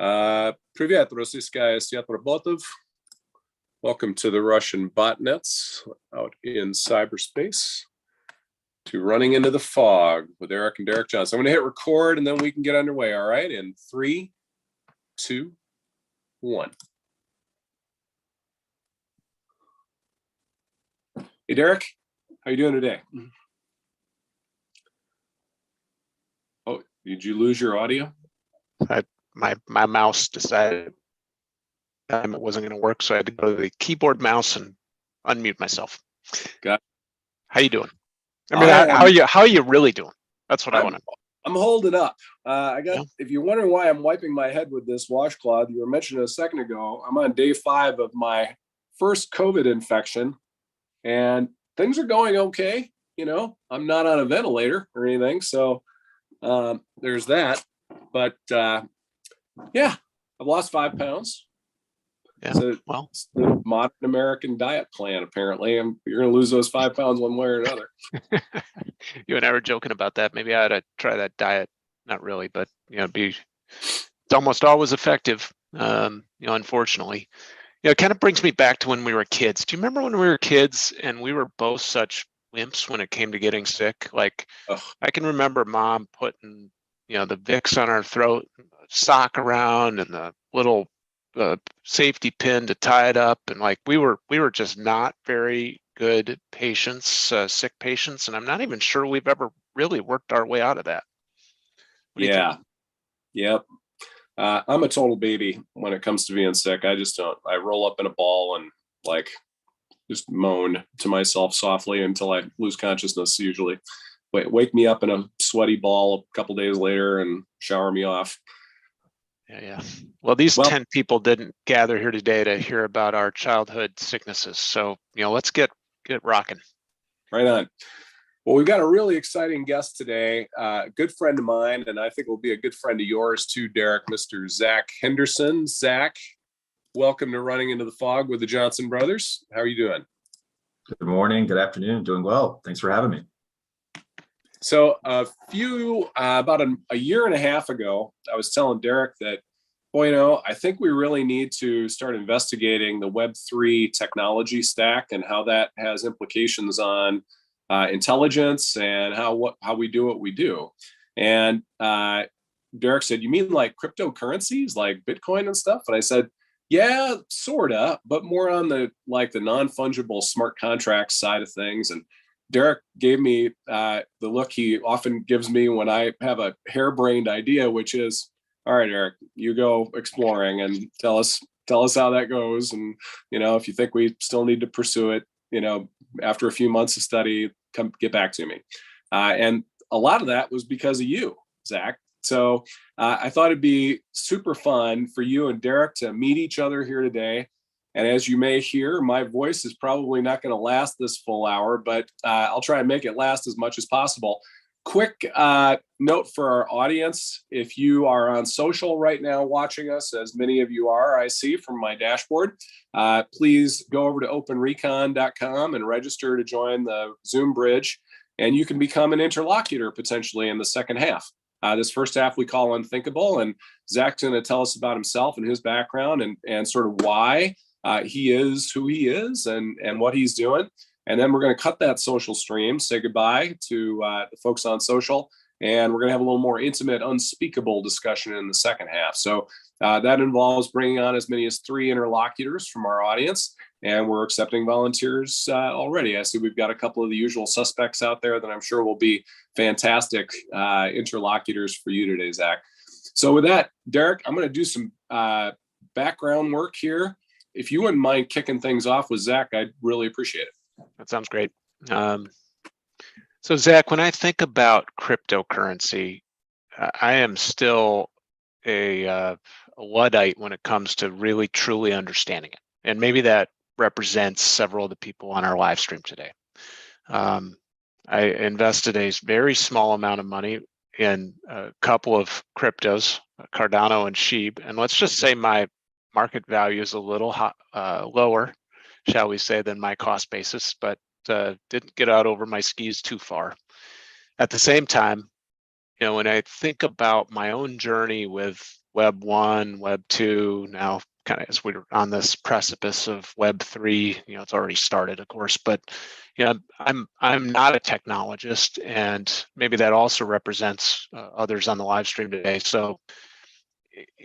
Привет, российская сеть работов. Welcome to the Russian botnets out in cyberspace to Running into the Fog with Arik and Derek Johnson. I'm going to hit record and then we can get underway, all right? In 3, 2, 1. Hey, Derek, how you doing today? Oh, did you lose your audio? My mouse decided it wasn't going to work, so I had to go to the keyboard mouse and unmute myself. Got it. How you doing? I mean, how are you really doing? That's what I want to know. I'm holding up. If you're wondering why I'm wiping my head with this washcloth, you were mentioning a second ago, I'm on day 5 of my first COVID infection, and things are going okay. You know, I'm not on a ventilator or anything, so there's that. But yeah, I've lost 5 pounds. Yeah, so, well, it's the modern American diet plan, apparently, and you're going to lose those 5 pounds one way or another. You and I were joking about that. Maybe I ought to try that diet. Not really, but it's almost always effective. Unfortunately, it kind of brings me back to when we were kids. Do you remember when we were kids and we were both such wimps when it came to getting sick? Like, I can remember Mom putting the Vicks on our throat, sock around, and the little safety pin to tie it up, and like we were just not very good patients, sick patients, and I'm not even sure we've ever really worked our way out of that. Yeah. Yep. I'm a total baby when it comes to being sick. I just don't. I roll up in a ball and just moan to myself softly until I lose consciousness. Usually, wake me up in a sweaty ball a couple days later and shower me off. Yeah. Well, these 10 people didn't gather here today to hear about our childhood sicknesses. So, let's get rocking. Right on. Well, we've got a really exciting guest today, a good friend of mine, and I think will be a good friend of yours too, Derek, Mr. Zach Henderson. Zach, welcome to Running into the Fog with the Johnson brothers. How are you doing? Good morning, good afternoon, doing well. Thanks for having me. So about a year and a half ago, I was telling Derek that, I think we really need to start investigating the Web3 technology stack and how that has implications on intelligence and how we do what we do. And Derek said, "You mean like cryptocurrencies, like Bitcoin and stuff?" And I said, "Yeah, sorta, but more on the non-fungible smart contracts side of things." And Derek gave me the look he often gives me when I have a harebrained idea, which is, "All right, Eric, you go exploring and tell us how that goes. And, if you think we still need to pursue it, after a few months of study, come get back to me." And a lot of that was because of you, Zach. So I thought it'd be super fun for you and Derek to meet each other here today. And as you may hear, my voice is probably not going to last this full hour, but I'll try and make it last as much as possible. Quick note for our audience: if you are on social right now watching us, as many of you are, I see from my dashboard, please go over to openrecon.com and register to join the Zoom bridge, and you can become an interlocutor potentially in the second half. This first half we call Unthinkable, and Zach's going to tell us about himself and his background and sort of why he is who he is and what he's doing. And then we're going to cut that social stream, say goodbye to the folks on social, and we're going to have a little more intimate, unspeakable discussion in the second half. So that involves bringing on as many as 3 interlocutors from our audience, and we're accepting volunteers already. I see we've got a couple of the usual suspects out there that I'm sure will be fantastic interlocutors for you today, Zach. So with that, Derek, I'm going to do some background work here. If you wouldn't mind kicking things off with Zach, I'd really appreciate it. That sounds great. So Zach, when I think about cryptocurrency, I am still a Luddite when it comes to really truly understanding it. And maybe that represents several of the people on our live stream today. I invested a very small amount of money in a couple of cryptos, Cardano and Sheeb. And let's just say my market value is a little lower, shall we say, than my cost basis, but didn't get out over my skis too far. At the same time, when I think about my own journey with Web 1, Web 2, now kind of as we're on this precipice of Web 3, it's already started, of course, but I'm not a technologist, and maybe that also represents others on the live stream today. So,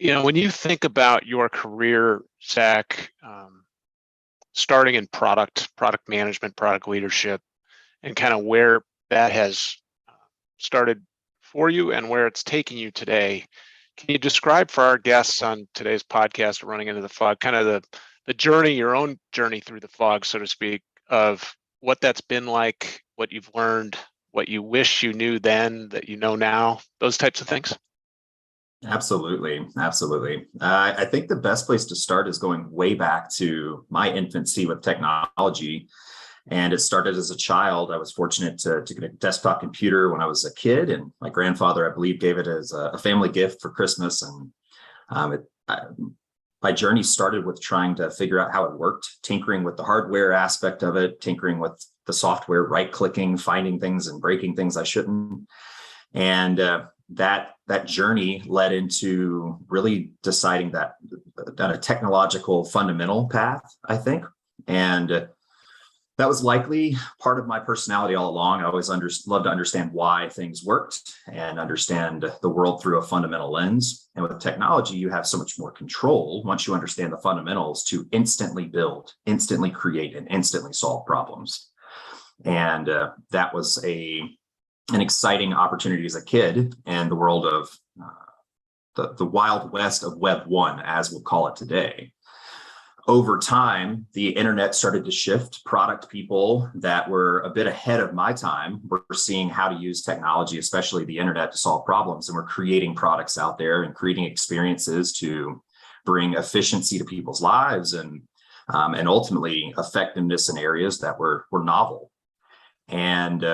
when you think about your career, Zach, starting in product management, product leadership, and kind of where that has started for you and where it's taking you today, can you describe for our guests on today's podcast, Running Into the Fog, kind of the journey, your own journey through the fog, so to speak, of what that's been like, what you've learned, what you wish you knew then that you know now, those types of things? Absolutely. I think the best place to start is going way back to my infancy with technology. And it started as a child. I was fortunate to get a desktop computer when I was a kid, and my grandfather, I believe, gave it as a family gift for Christmas. And my journey started with trying to figure out how it worked, tinkering with the hardware aspect of it, tinkering with the software, right-clicking, finding things and breaking things I shouldn't. And that journey led into really deciding that a technological fundamental path, I think. And that was likely part of my personality all along. I always loved to understand why things worked and understand the world through a fundamental lens. And with technology, you have so much more control once you understand the fundamentals to instantly build, instantly create, and instantly solve problems. And that was an exciting opportunity as a kid in the world of the wild west of Web 1, as we'll call it today. Over time, the internet started to shift. Product people that were a bit ahead of my time were seeing how to use technology, especially the internet, to solve problems. And we're creating products out there and creating experiences to bring efficiency to people's lives and ultimately effectiveness in areas that were novel. And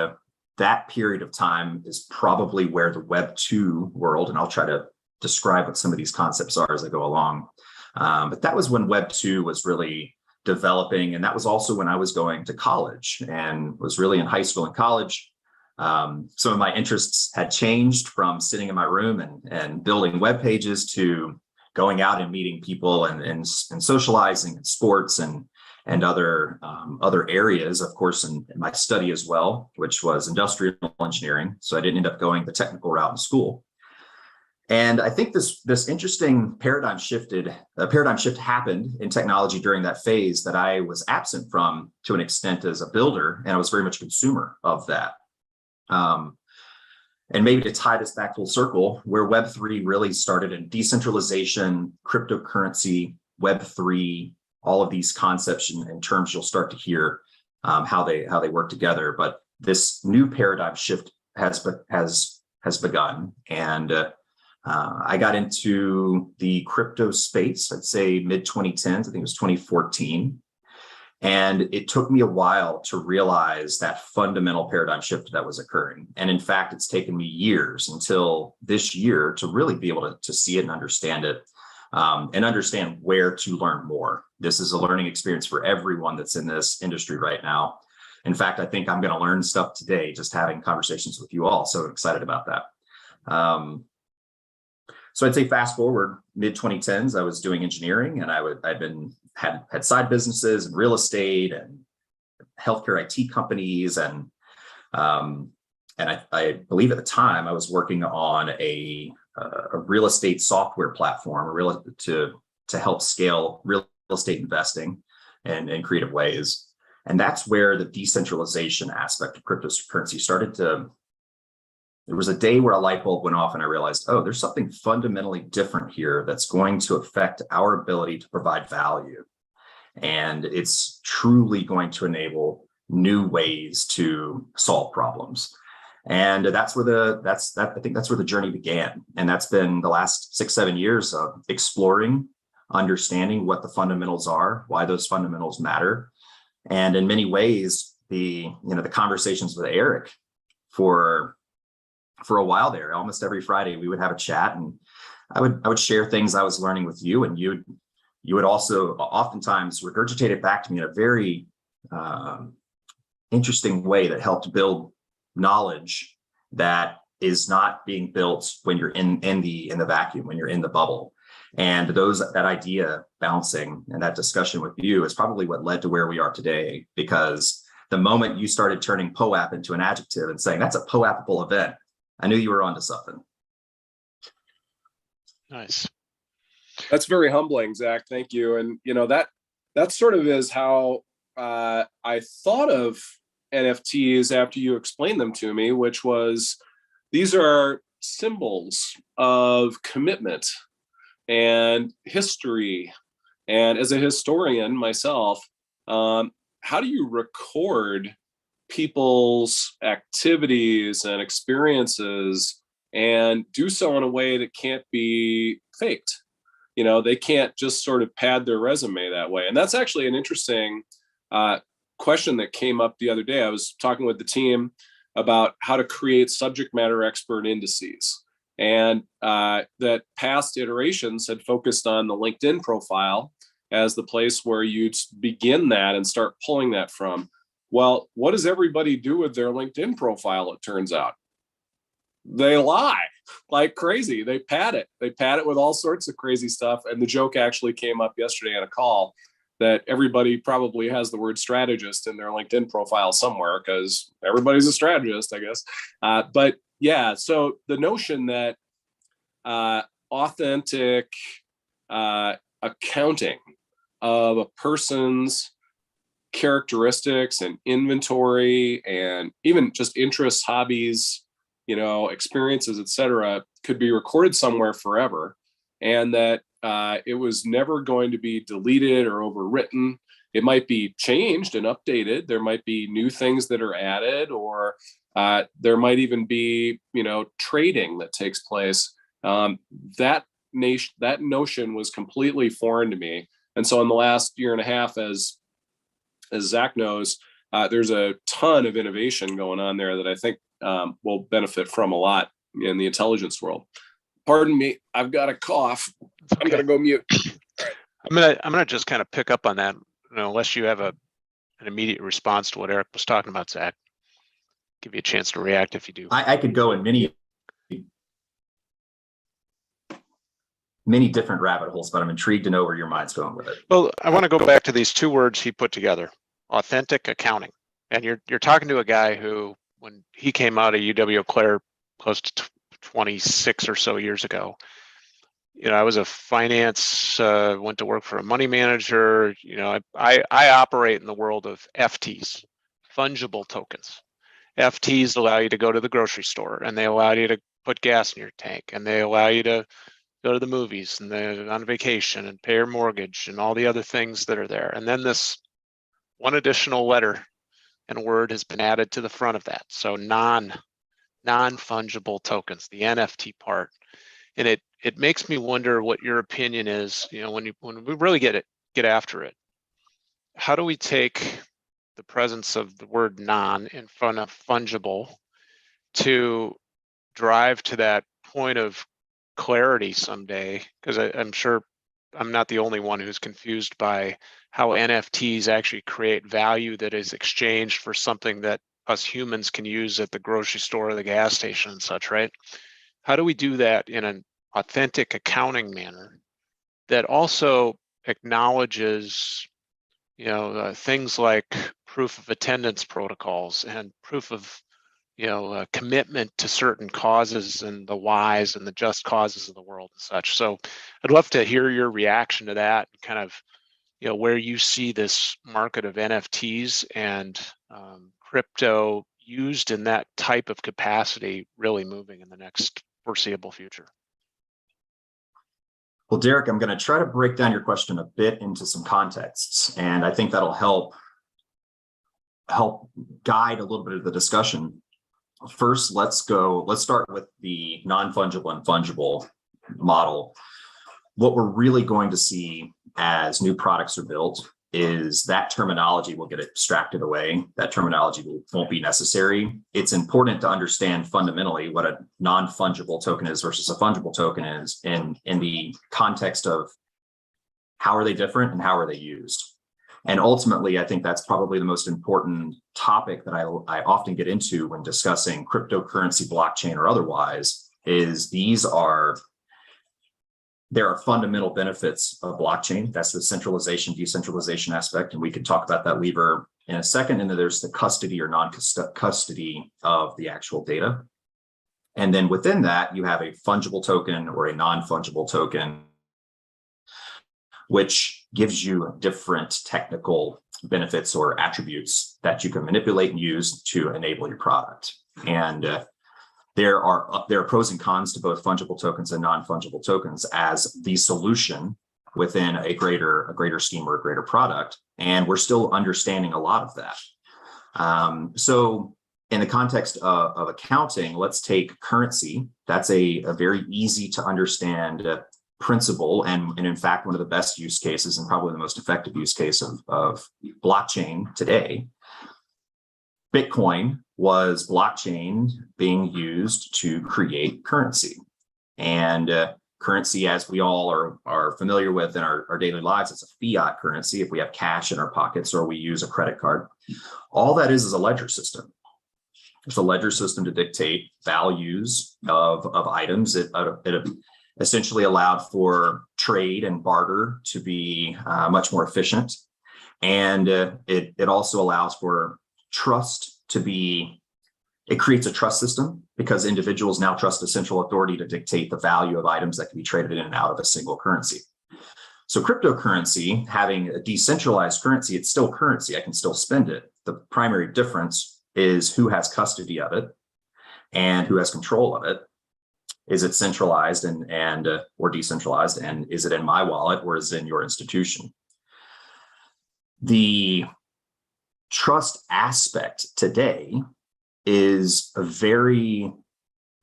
that period of time is probably where the Web 2 world, and I'll try to describe what some of these concepts are as I go along. But that was when Web 2 was really developing. And that was also when I was going to college and was really in high school and college. Some of my interests had changed from sitting in my room and building web pages to going out and meeting people and socializing and sports and other areas, of course, in my study as well, which was industrial engineering. So I didn't end up going the technical route in school. And I think this interesting paradigm shift happened in technology during that phase that I was absent from to an extent as a builder, and I was very much a consumer of that. And maybe to tie this back full circle, where Web3 really started in decentralization, cryptocurrency, Web3, all of these concepts and terms you'll start to hear how they work together. But this new paradigm shift has begun, and I got into the crypto space, I'd say mid-2010s, I think it was 2014. And it took me a while to realize that fundamental paradigm shift that was occurring. And in fact, it's taken me years until this year to really be able to see it and understand it, and understand where to learn more. This is a learning experience for everyone that's in this industry right now. In fact, I think I'm going to learn stuff today just having conversations with you all. So excited about that. So I'd say fast forward mid 2010s, I was doing engineering, and had side businesses and real estate and healthcare IT companies, and I believe at the time I was working on a real estate software platform to help scale real estate investing in creative ways. And that's where the decentralization aspect of cryptocurrency started to. There was a day where a light bulb went off and I realized, oh, there's something fundamentally different here that's going to affect our ability to provide value. And it's truly going to enable new ways to solve problems. And I think that's where the journey began. And that's been the last 6-7 years of exploring, understanding what the fundamentals are, why those fundamentals matter. And in many ways, the conversations with Arik for a while there, almost every Friday, we would have a chat, and I would share things I was learning with you, and you would also oftentimes regurgitate it back to me in a very interesting way that helped build knowledge that is not being built when you're in the vacuum, when you're in the bubble. And that idea bouncing and that discussion with you is probably what led to where we are today, because the moment you started turning POAP into an adjective and saying that's a POAPable event, I knew you were onto something. Nice. That's very humbling, Zach. Thank you. And that sort of is how I thought of NFTs after you explained them to me, which was these are symbols of commitment and history. And as a historian myself, how do you record people's activities and experiences and do so in a way that can't be faked? They can't just sort of pad their resume that way. And that's actually an interesting question that came up the other day. I was talking with the team about how to create subject matter expert indices. And that past iterations had focused on the LinkedIn profile as the place where you'd begin that and start pulling that from. Well, what does everybody do with their LinkedIn profile, it turns out? They lie like crazy. They pad it. They pad it with all sorts of crazy stuff. And the joke actually came up yesterday on a call that everybody probably has the word strategist in their LinkedIn profile somewhere because everybody's a strategist, I guess. But yeah, so the notion that authentic accounting of a person's characteristics and inventory and even just interests, hobbies, experiences, etc., could be recorded somewhere forever, and that it was never going to be deleted or overwritten. It might be changed and updated. There might be new things that are added, or there might even be, trading that takes place. That notion was completely foreign to me. And so in the last year and a half, as Zach knows, there's a ton of innovation going on there that I think will benefit from a lot in the intelligence world. Pardon me, I've got a cough. Okay. I'm gonna go mute. I'm gonna just kind of pick up on that, unless you have an immediate response to what Arik was talking about, Zach. Give you a chance to react if you do. I could go in many different rabbit holes, but I'm intrigued to know where your mind's going with it. Well, I want to go back to these two words he put together: authentic accounting. And you're talking to a guy who, when he came out of UW-Eau Claire close to 26 or so years ago, I was a finance, went to work for a money manager. I operate in the world of FTs, fungible tokens. FTs allow you to go to the grocery store, and they allow you to put gas in your tank, and they allow you to go to the movies and on vacation and pay your mortgage and all the other things that are there. And then this one additional letter and word has been added to the front of that. So non-fungible tokens, the NFT part. And it makes me wonder what your opinion is, when we really get after it. How do we take the presence of the word non in front of fungible to drive to that point of clarity someday? Because I'm sure I'm not the only one who's confused by how NFTs actually create value that is exchanged for something that us humans can use at the grocery store or the gas station and such, right? How do we do that in an authentic accounting manner that also acknowledges, things like proof of attendance protocols and proof of, commitment to certain causes and the whys and the just causes of the world and such? So I'd love to hear your reaction to that, and kind of, where you see this market of NFTs and crypto used in that type of capacity really moving in the next foreseeable future. Well, Derek, I'm going to try to break down your question a bit into some contexts, and I think that'll help guide a little bit of the discussion. First, let's start with the non-fungible and fungible model. What we're really going to see as new products are built is that terminology will get abstracted away. That terminology won't be necessary. It's important to understand fundamentally what a non-fungible token is versus a fungible token is in the context of how are they different and how are they used. And ultimately, I think that's probably the most important topic that I often get into when discussing cryptocurrency, blockchain, or otherwise, is these are there are fundamental benefits of blockchain. That's the centralization, decentralization aspect. And we could talk about that lever in a second. And then there's the custody or non-custody of the actual data. And then within that, you have a fungible token or a non-fungible token, which gives you different technical benefits or attributes that you can manipulate and use to enable your product. And there are pros and cons to both fungible tokens and non-fungible tokens as the solution within a greater scheme or a greater product. And we're still understanding a lot of that. So in the context of accounting, let's take currency. That's a very easy to understand principle. And in fact, one of the best use cases and probably the most effective use case of blockchain today. Bitcoin was blockchain being used to create currency. And currency, as we all are familiar with in our daily lives, it's a fiat currency. If we have cash in our pockets or we use a credit card, all that is a ledger system. It's a ledger system to dictate values of items. It essentially allowed for trade and barter to be much more efficient. And it also allows for trust to be, it creates a trust system because individuals now trust a central authority to dictate the value of items that can be traded in and out of a single currency. So cryptocurrency, having a decentralized currency, it's still currency. I can still spend it. The primary difference is who has custody of it and who has control of it. Is it centralized and or decentralized? And is it in my wallet or is it in your institution? The trust aspect today is a very,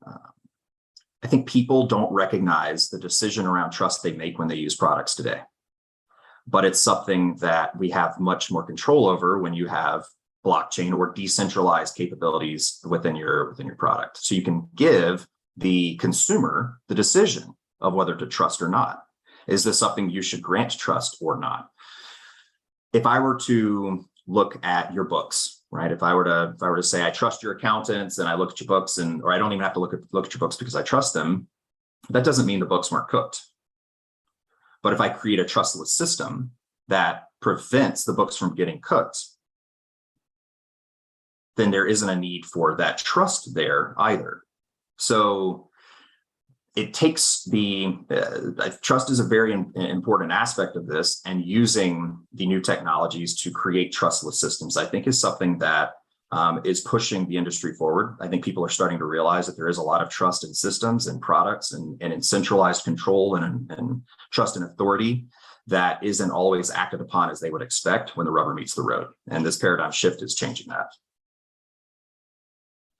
I think people don't recognize the decision around trust they make when they use products today. But it's something that we have much more control over when you have blockchain or decentralized capabilities within your product. So you can give the consumer the decision of whether to trust or not. Is this something you should grant trust or not? If I were to look at your books, right? If I were to say I trust your accountants and I look at your books or I don't even have to look at your books because I trust them, that doesn't mean the books weren't cooked. But if I create a trustless system that prevents the books from getting cooked, then there isn't a need for that trust there either. So it takes trust is a very important aspect of this, and using the new technologies to create trustless systems, I think, is something that is pushing the industry forward. I think people are starting to realize that there is a lot of trust in systems and products and in centralized control and trust and authority that isn't always acted upon as they would expect when the rubber meets the road. And this paradigm shift is changing that.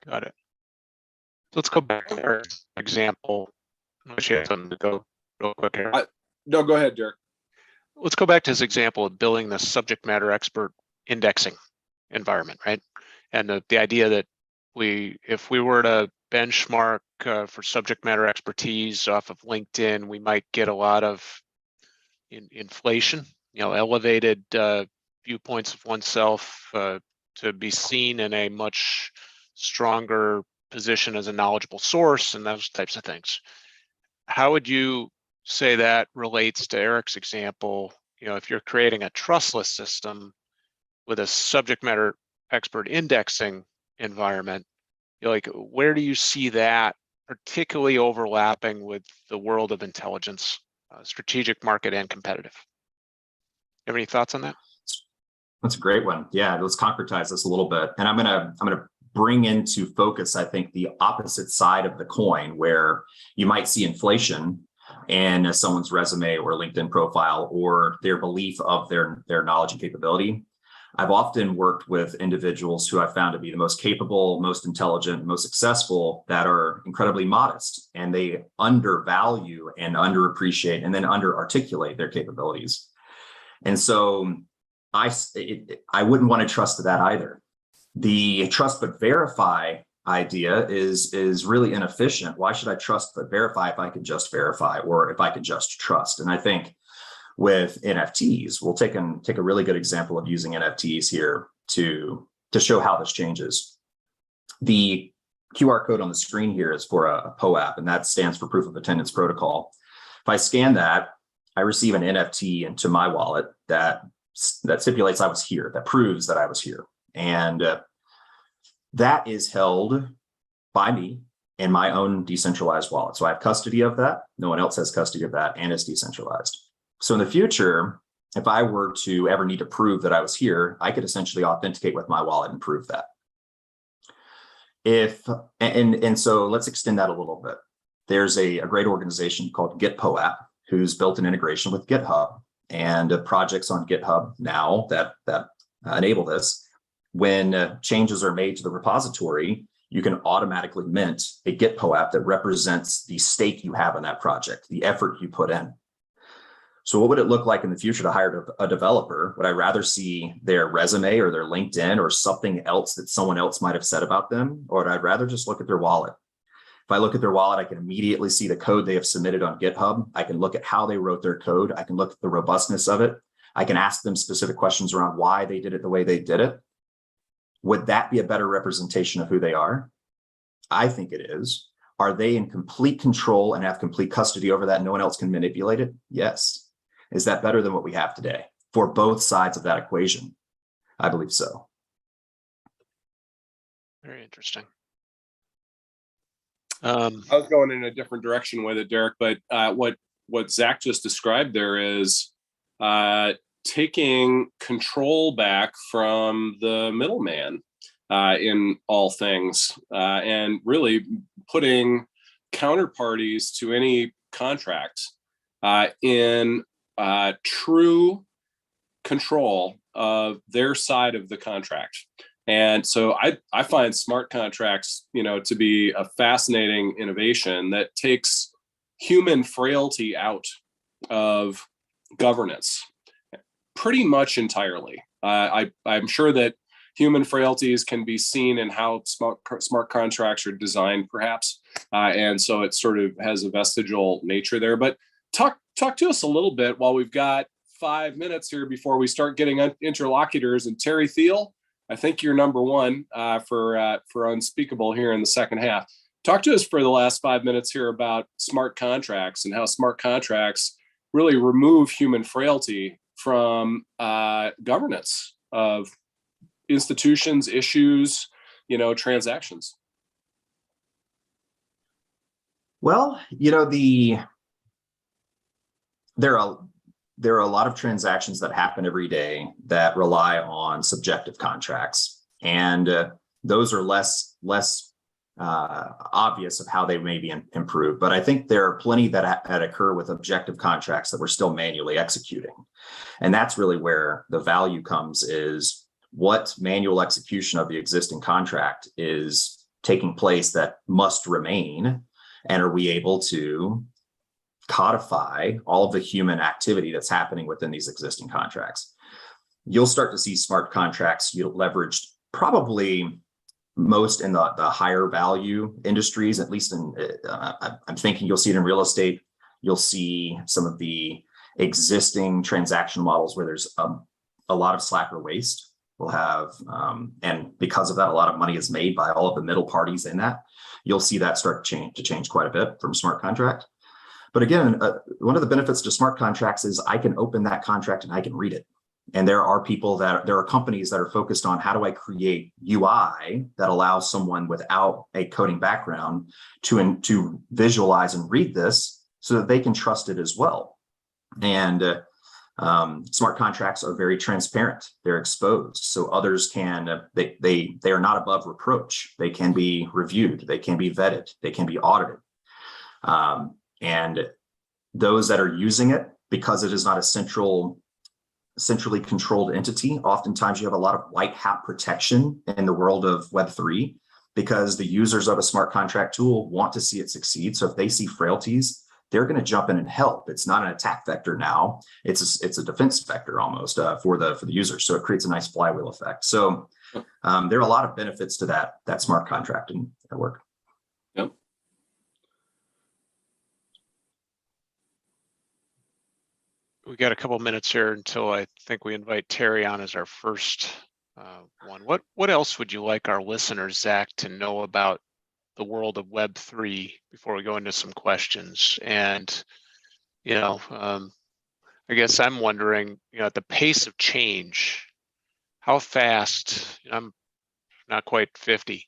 Got it. Let's go back to our example. Unless you have something to go real quick here. No, go ahead, Derek. Let's go back to his example of building the subject matter expert indexing environment, right? And the idea that if we were to benchmark for subject matter expertise off of LinkedIn, we might get a lot of inflation, elevated viewpoints of oneself to be seen in a much stronger position as a knowledgeable source and those types of things. How would you say that relates to Arik's example? If you're creating a trustless system with a subject matter expert indexing environment, where do you see that particularly overlapping with the world of intelligence, strategic, market, and competitive? You have any thoughts on that? That's a great one. Yeah, let's concretize this a little bit. And I'm gonna bring into focus, I think, the opposite side of the coin, where you might see inflation in someone's resume or LinkedIn profile or their belief of their knowledge and capability. I've often worked with individuals who I've found to be the most capable, most intelligent, most successful that are incredibly modest, and they undervalue and underappreciate and then underarticulate their capabilities. And so I wouldn't want to trust that either. The trust but verify idea is really inefficient. Why should I trust but verify if I could just verify or if I could just trust? And I think with NFTs, we'll take a really good example of using NFTs here to show how this changes. The QR code on the screen here is for a POAP, and that stands for Proof of Attendance Protocol. If I scan that, I receive an NFT into my wallet that stipulates I was here, that proves that I was here. And that is held by me in my own decentralized wallet. So I have custody of that. No one else has custody of that, and it's decentralized. So in the future, if I were to ever need to prove that I was here, I could essentially authenticate with my wallet and prove that. So let's extend that a little bit. There's a great organization called GitPoApp who's built an integration with GitHub, and projects on GitHub now that enable this. When changes are made to the repository, you can automatically mint a GitPoApp that represents the stake you have in that project, the effort you put in. So what would it look like in the future to hire a developer? Would I rather see their resume or their LinkedIn or something else that someone else might have said about them? Or would I rather just look at their wallet? If I look at their wallet, I can immediately see the code they have submitted on GitHub. I can look at how they wrote their code. I can look at the robustness of it. I can ask them specific questions around why they did it the way they did it. Would that be a better representation of who they are? I think it is. Are they in complete control and have complete custody over that? No one else can manipulate it? Yes. Is that better than what we have today for both sides of that equation? I believe so. Very interesting. I was going in a different direction with it, Derek, but what Zach just described there is taking control back from the middleman in all things, and really putting counterparties to any contract in true control of their side of the contract. And so I find smart contracts, to be a fascinating innovation that takes human frailty out of governance pretty much entirely. I'm sure that human frailties can be seen in how smart contracts are designed, perhaps. And so it sort of has a vestigial nature there. But talk to us a little bit while we've got 5 minutes here before we start getting interlocutors. And Terry Thiel, I think you're number one for Unspeakable here in the second half. Talk to us for the last 5 minutes here about smart contracts and how smart contracts really remove human frailty from governance of institutions, issues, transactions. Well, there are a lot of transactions that happen every day that rely on subjective contracts, and those are less obvious of how they may be improved. But I think there are plenty that occur with objective contracts that we're still manually executing, and that's really where the value comes, is what manual execution of the existing contract is taking place that must remain, and are we able to codify all of the human activity that's happening within these existing contracts. You'll start to see smart contracts leveraged probably most in the higher value industries, at least I'm thinking you'll see it in real estate. You'll see some of the existing transaction models where there's a lot of slack or waste. We'll have, and because of that, a lot of money is made by all of the middle parties in that. You'll see that start to change quite a bit from smart contract. But again, one of the benefits to smart contracts is I can open that contract and I can read it. And there are companies that are focused on how do I create UI that allows someone without a coding background to visualize and read this so that they can trust it as well. And smart contracts are very transparent. They're exposed, so others can, they are not above reproach. They can be reviewed, they can be vetted, they can be audited. And those that are using it, because it is not a centrally controlled entity, oftentimes you have a lot of white hat protection in the world of Web3, because the users of a smart contract tool want to see it succeed. So if they see frailties, they're going to jump in and help. It's not an attack vector now; it's a defense vector almost for the user. So it creates a nice flywheel effect. So there are a lot of benefits to that smart contracting at work. Yep. We got a couple minutes here until I think we invite Terry on as our first one. What else would you like our listeners, Zach, to know about the world of Web3 before we go into some questions? And I guess I'm wondering, at the pace of change, how fast, I'm not quite 50,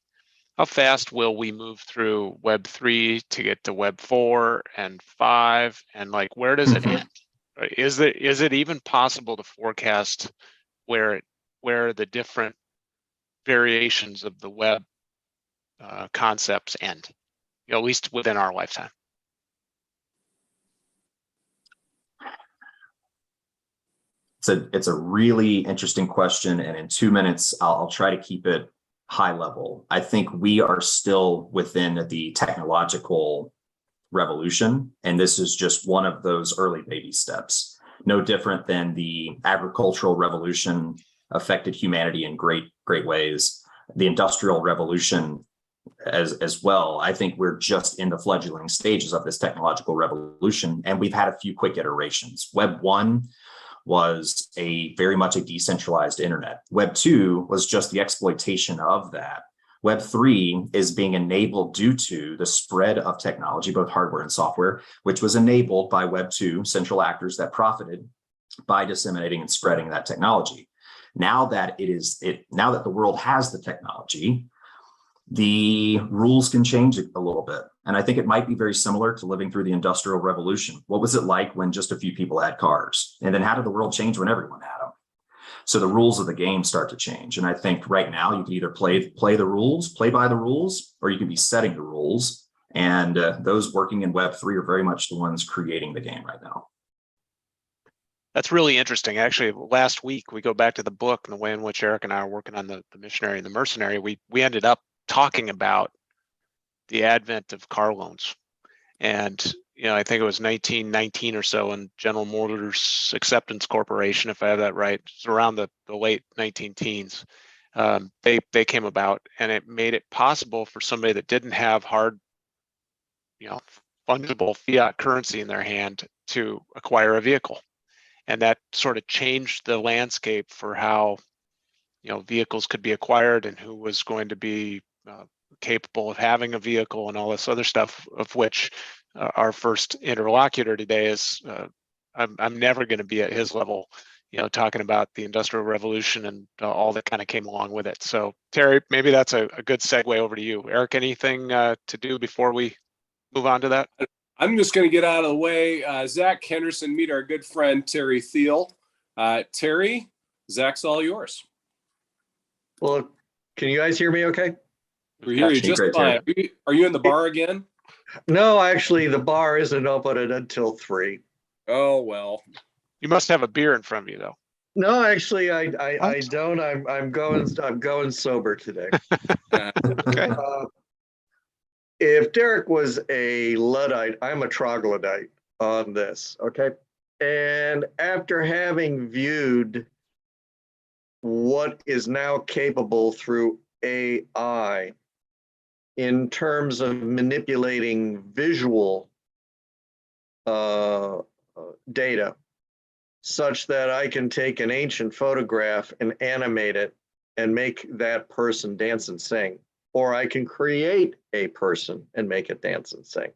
how fast will we move through Web 3 to get to Web 4 and 5? And like, where does it end? Is it even possible to forecast where the different variations of the web concepts end, at least within our lifetime? It's a really interesting question, and in 2 minutes, I'll try to keep it high level. I think we are still within the technological revolution, and this is just one of those early baby steps. No different than the agricultural revolution affected humanity in great ways. The industrial revolution as well. I think we're just in the fledgling stages of this technological revolution, and we've had a few quick iterations. Web 1 was very much a decentralized internet. Web 2 was just the exploitation of that. Web 3 is being enabled due to the spread of technology, both hardware and software, which was enabled by Web 2 central actors that profited by disseminating and spreading that technology. Now that the world has the technology, the rules can change a little bit. And I think it might be very similar to living through the Industrial Revolution. What was it like when just a few people had cars? And then how did the world change when everyone had them? So the rules of the game start to change. And I think right now you can either play by the rules, or you can be setting the rules. And those working in Web 3 are very much the ones creating the game right now. That's really interesting. Actually, last week, we go back to the book and the way in which Arik and I are working on the missionary and the mercenary. We ended up talking about the advent of car loans. And, I think it was 1919 or so, and General Motors Acceptance Corporation, if I have that right, it's around the late 19-teens. They came about, and it made it possible for somebody that didn't have hard, fungible fiat currency in their hand to acquire a vehicle. And that sort of changed the landscape for how, vehicles could be acquired and who was going to be capable of having a vehicle and all this other stuff, of which our first interlocutor today is, I'm never going to be at his level, talking about the Industrial Revolution and all that kind of came along with it. So Terry, maybe that's a good segue over to you. Arik, anything to do before we move on to that? I'm just going to get out of the way. Zach Henderson, meet our good friend, Terry Thiel. Terry, Zach's all yours. Well, can you guys hear me okay? We hear you just fine. Are you in the bar again? No, actually, the bar isn't open until 3. Oh, well. You must have a beer in front of you, though. No, actually, I don't. I'm going sober today. Okay. If Derek was a Luddite, I'm a troglodyte on this, okay? And after having viewed what is now capable through AI in terms of manipulating visual data, such that I can take an ancient photograph and animate it and make that person dance and sing, or I can create a person and make it dance and sing.